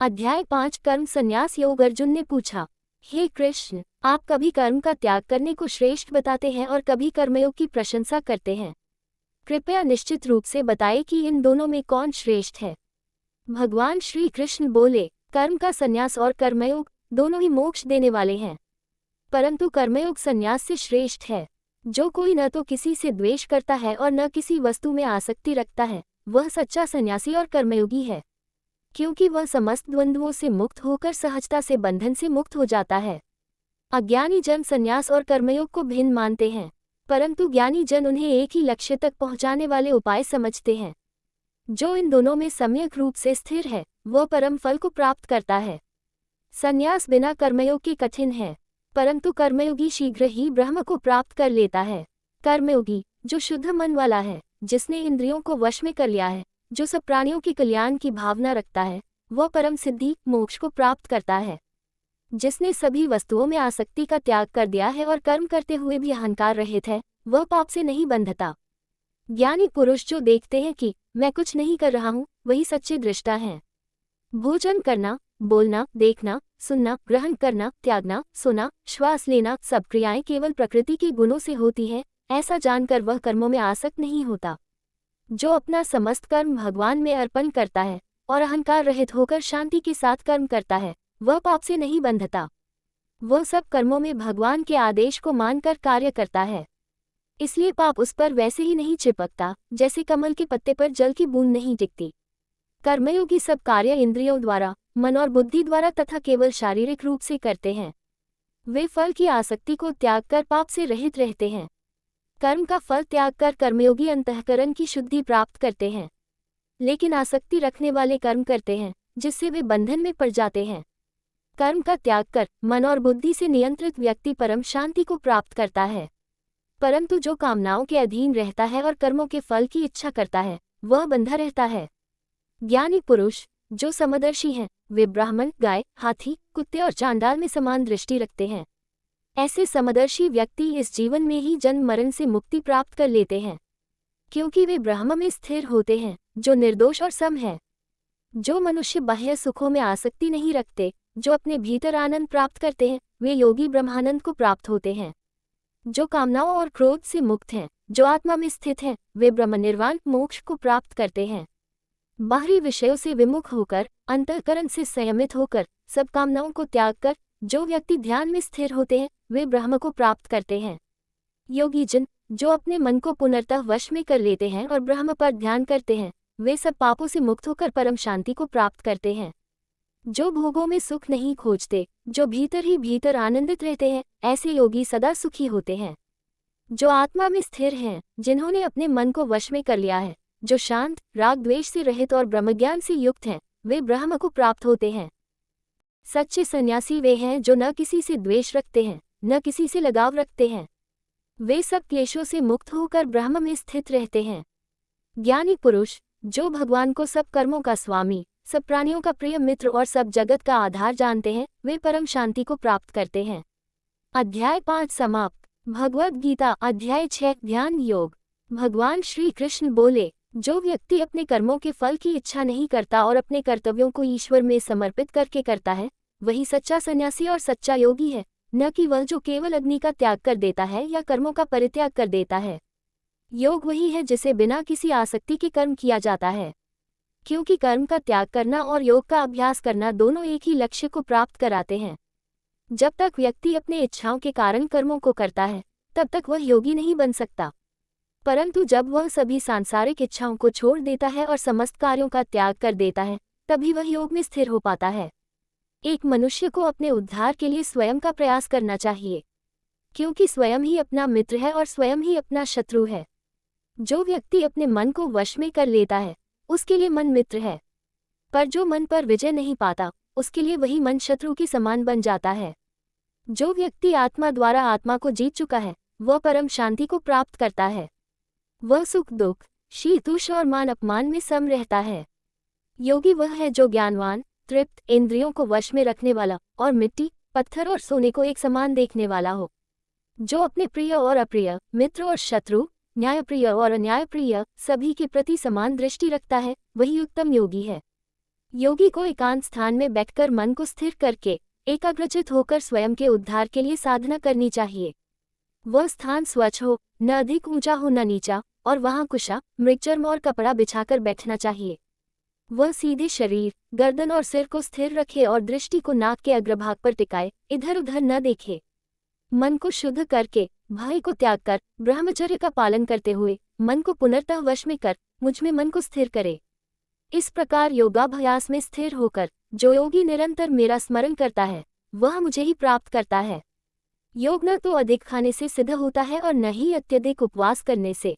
अध्याय 5 कर्म संन्यास योग। अर्जुन ने पूछा, हे कृष्ण, आप कभी कर्म का त्याग करने को श्रेष्ठ बताते हैं और कभी कर्मयोग की प्रशंसा करते हैं। कृपया निश्चित रूप से बताएं कि इन दोनों में कौन श्रेष्ठ है। भगवान श्री कृष्ण बोले, कर्म का संन्यास और कर्मयोग दोनों ही मोक्ष देने वाले हैं, परंतु कर्मयोग संन्यास से श्रेष्ठ है। जो कोई न तो किसी से द्वेष करता है और न किसी वस्तु में आसक्ति रखता है, वह सच्चा सन्यासी और कर्मयोगी है, क्योंकि वह समस्त द्वंद्वों से मुक्त होकर सहजता से बंधन से मुक्त हो जाता है। अज्ञानी जन संन्यास और कर्मयोग को भिन्न मानते हैं, परंतु ज्ञानी जन उन्हें एक ही लक्ष्य तक पहुंचाने वाले उपाय समझते हैं। जो इन दोनों में सम्यक रूप से स्थिर है, वह परम फल को प्राप्त करता है। संन्यास बिना कर्मयोग के कठिन है, परंतु कर्मयोगी शीघ्र ही ब्रह्म को प्राप्त कर लेता है। कर्मयोगी जो शुद्ध मन वाला है, जिसने इंद्रियों को वश में कर लिया है, जो सब प्राणियों के कल्याण की भावना रखता है, वह परम सिद्धि मोक्ष को प्राप्त करता है। जिसने सभी वस्तुओं में आसक्ति का त्याग कर दिया है और कर्म करते हुए भी अहंकार रहित है, वह पाप से नहीं बंधता। ज्ञानी पुरुष जो देखते हैं कि मैं कुछ नहीं कर रहा हूँ, वही सच्चे दृष्टा हैं। भोजन करना, बोलना, देखना, सुनना, ग्रहण करना, त्यागना, सोना, श्वास लेना, सब क्रियाएं केवल प्रकृति के गुणों से होती हैं, ऐसा जानकर वह कर्मों में आसक्त नहीं होता। जो अपना समस्त कर्म भगवान में अर्पण करता है और अहंकार रहित होकर शांति के साथ कर्म करता है, वह पाप से नहीं बंधता। वह सब कर्मों में भगवान के आदेश को मानकर कार्य करता है, इसलिए पाप उस पर वैसे ही नहीं चिपकता जैसे कमल के पत्ते पर जल की बूंद नहीं टिकती। कर्मयोगी सब कार्य इंद्रियों द्वारा, मन और बुद्धि द्वारा तथा केवल शारीरिक रूप से करते हैं। वे फल की आसक्ति को त्याग कर पाप से रहित रहते हैं। कर्म का फल त्याग कर कर्मयोगी अंतःकरण की शुद्धि प्राप्त करते हैं, लेकिन आसक्ति रखने वाले कर्म करते हैं जिससे वे बंधन में पड़ जाते हैं। कर्म का त्याग कर मन और बुद्धि से नियंत्रित व्यक्ति परम शांति को प्राप्त करता है, परंतु जो कामनाओं के अधीन रहता है और कर्मों के फल की इच्छा करता है, वह बंधा रहता है। ज्ञानी पुरुष जो समदर्शी हैं, वे ब्राह्मण, गाय, हाथी, कुत्ते और चांडाल में समान दृष्टि रखते हैं। ऐसे समदर्शी व्यक्ति इस जीवन में ही जन्म मरण से मुक्ति प्राप्त कर लेते हैं, क्योंकि वे ब्रह्म में स्थिर होते हैं जो निर्दोष और सम है। जो मनुष्य बाह्य सुखों में आसक्ति नहीं रखते, जो अपने भीतर आनंद प्राप्त करते हैं, वे योगी ब्रह्मानंद को प्राप्त होते हैं। जो कामनाओं और क्रोध से मुक्त हैं, जो आत्मा में स्थित हैं, वे ब्रह्म निर्वाण मोक्ष को प्राप्त करते हैं। बाहरी विषयों से विमुख होकर, अंतःकरण से संयमित होकर, सब कामनाओं को त्याग कर जो व्यक्ति ध्यान में स्थिर होते हैं, वे ब्रह्म को प्राप्त करते हैं। योगी जन जो अपने मन को पुनर्तः वश में कर लेते हैं और ब्रह्म पर ध्यान करते हैं, वे सब पापों से मुक्त होकर परम शांति को प्राप्त करते हैं। जो भोगों में सुख नहीं खोजते, जो भीतर ही भीतर आनंदित रहते हैं, ऐसे योगी सदा सुखी होते हैं। जो आत्मा में स्थिर हैं, जिन्होंने अपने मन को वश में कर लिया है, जो शांत, राग द्वेष से रहित और ब्रह्मज्ञान से युक्त हैं, वे ब्रह्म को प्राप्त होते हैं। सच्चे सन्यासी वे हैं जो न किसी से द्वेष रखते हैं, न किसी से लगाव रखते हैं। वे सब क्लेशों से मुक्त होकर ब्रह्म में स्थित रहते हैं। ज्ञानी पुरुष जो भगवान को सब कर्मों का स्वामी, सब प्राणियों का प्रिय मित्र और सब जगत का आधार जानते हैं, वे परम शांति को प्राप्त करते हैं। अध्याय 5 समाप्त। भगवद गीता अध्याय 6 ध्यान योग। भगवान श्री कृष्ण बोले, जो व्यक्ति अपने कर्मों के फल की इच्छा नहीं करता और अपने कर्तव्यों को ईश्वर में समर्पित करके करता है, वही सच्चा सन्यासी और सच्चा योगी है, न कि वह जो केवल अग्नि का त्याग कर देता है या कर्मों का परित्याग कर देता है। योग वही है जिसे बिना किसी आसक्ति के कर्म किया जाता है, क्योंकि कर्म का त्याग करना और योग का अभ्यास करना दोनों एक ही लक्ष्य को प्राप्त कराते हैं। जब तक व्यक्ति अपने इच्छाओं के कारण कर्मों को करता है, तब तक वह योगी नहीं बन सकता, परंतु जब वह सभी सांसारिक इच्छाओं को छोड़ देता है और समस्त कार्यों का त्याग कर देता है, तभी वह योग में स्थिर हो पाता है। एक मनुष्य को अपने उद्धार के लिए स्वयं का प्रयास करना चाहिए, क्योंकि स्वयं ही अपना मित्र है और स्वयं ही अपना शत्रु है। जो व्यक्ति अपने मन को वश में कर लेता है, उसके लिए मन मित्र है, पर जो मन पर विजय नहीं पाता, उसके लिए वही मन शत्रु के समान बन जाता है। जो व्यक्ति आत्मा द्वारा आत्मा को जीत चुका है, वह परम शांति को प्राप्त करता है। वह सुख दुख, शीतोष्ण और मान अपमान में सम रहता है। योगी वह है जो ज्ञानवान, तृप्त, इंद्रियों को वश में रखने वाला और मिट्टी, पत्थर और सोने को एक समान देखने वाला हो। जो अपने प्रिय और अप्रिय, मित्र और शत्रु, न्यायप्रिय और अन्यायप्रिय सभी के प्रति समान दृष्टि रखता है, वही उत्तम योगी है। योगी को एकांत स्थान में बैठकर मन को स्थिर करके एकाग्रचित होकर स्वयं के उद्धार के लिए साधना करनी चाहिए। वह स्थान स्वच्छ हो, न अधिक ऊंचा हो न नीचा, और वहां कुशा, मृगचर्म और कपड़ा बिछाकर बैठना चाहिए। वह सीधे शरीर, गर्दन और सिर को स्थिर रखे और दृष्टि को नाक के अग्रभाग पर टिकाए, इधर उधर न देखे। मन को शुद्ध करके, भय को त्याग कर, ब्रह्मचर्य का पालन करते हुए मन को पुनर्तः वश में कर मुझ में मन को स्थिर करे। इस प्रकार योगाभ्यास में स्थिर होकर जो योगी निरंतर मेरा स्मरण करता है वह मुझे ही प्राप्त करता है। योग न तो अधिक खाने से सिद्ध होता है और न ही अत्यधिक उपवास करने से,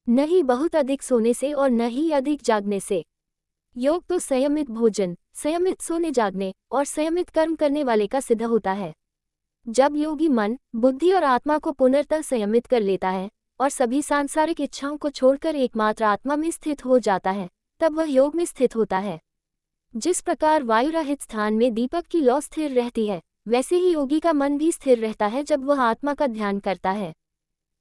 न ही बहुत अधिक सोने से और न ही अधिक जागने से। योग तो संयमित भोजन, संयमित सोने जागने और संयमित कर्म करने वाले का सिद्ध होता है। जब योगी मन, बुद्धि और आत्मा को पुनर्तः संयमित कर लेता है और सभी सांसारिक इच्छाओं को छोड़कर एकमात्र आत्मा में स्थित हो जाता है, तब वह योग में स्थित होता है। जिस प्रकार वायु रहित स्थान में दीपक की लौ स्थिर रहती है, वैसे ही योगी का मन भी स्थिर रहता है जब वह आत्मा का ध्यान करता है।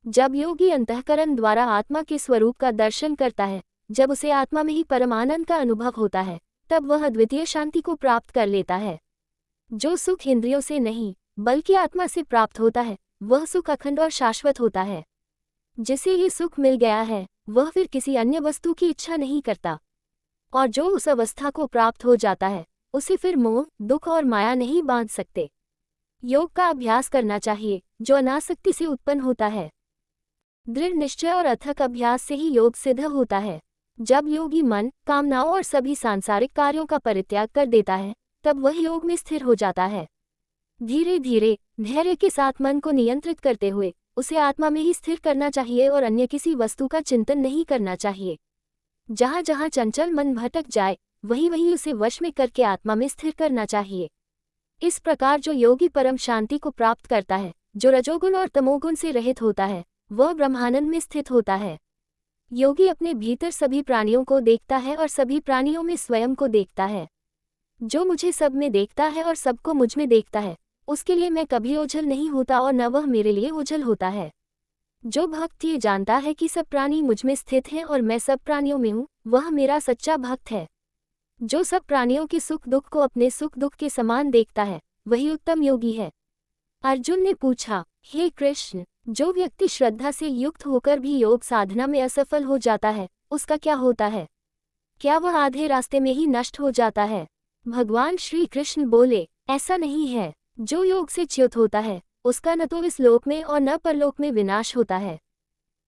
जब योगी अंतःकरण द्वारा आत्मा के स्वरूप का दर्शन करता है, जब उसे आत्मा में ही परमानंद का अनुभव होता है, तब वह अद्वितीय शांति को प्राप्त कर लेता है। जो सुख इंद्रियों से नहीं बल्कि आत्मा से प्राप्त होता है, वह सुख अखंड और शाश्वत होता है। जिसे ये सुख मिल गया है वह फिर किसी अन्य वस्तु की इच्छा नहीं करता, और जो उस अवस्था को प्राप्त हो जाता है उसे फिर मोह, दुख और माया नहीं बांध सकते। योग का अभ्यास करना चाहिए जो अनासक्ति से उत्पन्न होता है। दृढ़ निश्चय और अथक अभ्यास से ही योग सिद्ध होता है। जब योगी मन, कामनाओं और सभी सांसारिक कार्यों का परित्याग कर देता है, तब वह योग में स्थिर हो जाता है। धीरे धीरे धैर्य के साथ मन को नियंत्रित करते हुए उसे आत्मा में ही स्थिर करना चाहिए और अन्य किसी वस्तु का चिंतन नहीं करना चाहिए। जहाँ जहाँ चंचल मन भटक जाए वहीं वहीं उसे वश में करके आत्मा में स्थिर करना चाहिए। इस प्रकार जो योगी परम शांति को प्राप्त करता है, जो रजोगुण और तमोगुण से रहित होता है, वह ब्रह्मानंद में स्थित होता है। योगी अपने भीतर सभी प्राणियों को देखता है और सभी प्राणियों में स्वयं को देखता है। जो मुझे सब में देखता है और सबको मुझ में देखता है, उसके लिए मैं कभी ओझल नहीं होता और न वह मेरे लिए ओझल होता है। जो भक्त ये जानता है कि सब प्राणी मुझ में स्थित हैं और मैं सब प्राणियों में हूँ, वह मेरा सच्चा भक्त है। जो सब प्राणियों के सुख दुख को अपने सुख दुख के समान देखता है, वही उत्तम योगी है। अर्जुन ने पूछा, हे कृष्ण, जो व्यक्ति श्रद्धा से युक्त होकर भी योग साधना में असफल हो जाता है, उसका क्या होता है? क्या वह आधे रास्ते में ही नष्ट हो जाता है? भगवान श्री कृष्ण बोले, ऐसा नहीं है। जो योग से च्युत होता है उसका न तो इस लोक में और न परलोक में विनाश होता है।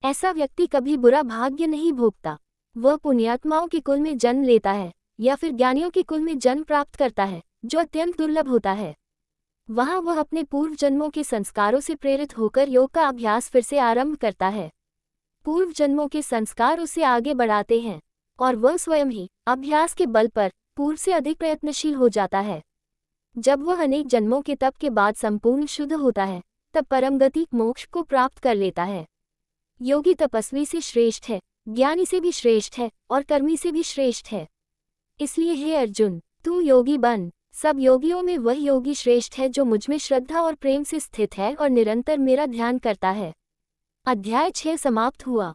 ऐसा व्यक्ति कभी बुरा भाग्य नहीं भोगता। वह पुण्यात्माओं के कुल में जन्म लेता है या फिर ज्ञानियों के कुल में जन्म प्राप्त करता है, जो अत्यंत दुर्लभ होता है। वहां वह अपने पूर्व जन्मों के संस्कारों से प्रेरित होकर योग का अभ्यास फिर से आरंभ करता है। पूर्व जन्मों के संस्कार उसे आगे बढ़ाते हैं और वह स्वयं ही अभ्यास के बल पर पूर्व से अधिक प्रयत्नशील हो जाता है। जब वह अनेक जन्मों के तप के बाद संपूर्ण शुद्ध होता है, तब परम गति मोक्ष को प्राप्त कर लेता है। योगी तपस्वी से श्रेष्ठ है, ज्ञानी से भी श्रेष्ठ है और कर्मी से भी श्रेष्ठ है। इसलिए हे अर्जुन, तू योगी बन। सब योगियों में वह योगी श्रेष्ठ है जो मुझमें श्रद्धा और प्रेम से स्थित है और निरंतर मेरा ध्यान करता है। अध्याय 6 समाप्त हुआ।